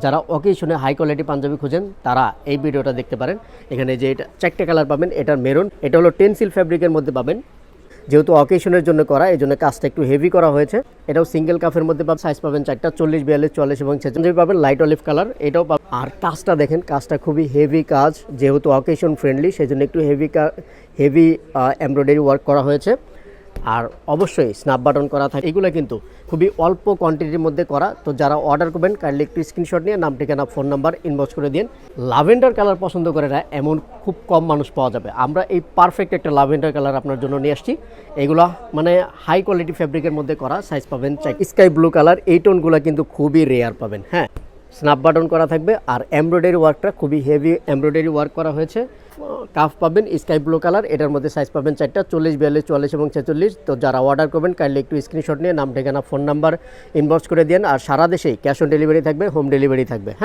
যারা অকেশনে high quality panjabi খুঁজেন তারা এই ভিডিওটা দেখতে পারেন। এখানে যে এটা চারটে কালার পাবেন, এটার মেরুন, এটা হলো টেনসিল ফ্যাব্রিকের মধ্যে পাবেন। যেহেতু অকেশনের জন্য করা, এই জন্য কাজটা একটু হেভি করা হয়েছে। এটাও সিঙ্গেল কাফের মধ্যে পাবেন, সাইজ পাবেন 4টা, 40, 42, 44 এবং 46 পাবেন। লাইট অলিভ কালার এটাও পাবেন। আর কাজটা দেখেন, কাজটা খুবই হেভি কাজ, যেহেতু অকেশন ফ্রেন্ডলি সেই জন্য একটু হেভি এমব্রয়ডারি ওয়ার্ক করা হয়েছে। আর অবশ্যই স্ন্যাপ বাটন করা থাকে। এগুলো কিন্তু খুবই অল্প কোয়ান্টিটির মধ্যে করা। তো যারা অর্ডার করবেন কাইন্ডলি একটু স্ক্রিনশট নিয়ে নাম, ঠিকানা, ফোন নাম্বার ইনবক্স করে দিন। লাভেন্ডার কালার পছন্দ করে না এমন খুব কম মানুষ পাওয়া যাবে। আমরা এই পারফেক্ট একটা লাভেন্ডার কালার আপনার জন্য নিয়ে আসছি। এগুলো মানে হাই কোয়ালিটি ফ্যাব্রিকের মধ্যে করা, সাইজ পাবেন স্কাই ব্লু কালার। এই টোনগুলো কিন্তু খুবই রেয়ার পাবেন। হ্যাঁ, স্ন্যাপ বাটন করা থাকবে আর এমব্রয়ডারি ওয়ার্কটা খুবই হেভি এমব্রয়ডারি ওয়ার্ক করা হয়েছে। কাফ পাবেন স্কাই ব্লু কালার, এটার মধ্যে সাইজ পাবেন 4টা, 40, 42, 44 এবং 46। তো যারা অর্ডার করবেন কাইন্ডলি একটু স্ক্রিনশট নিয়ে নাম, ঠিকানা, ফোন নাম্বার ইনবক্স করে দিন। আর সারা দেশেই ক্যাশ অন ডেলিভারি থাকবে, হোম ডেলিভারি থাকবে। হ্যাঁ।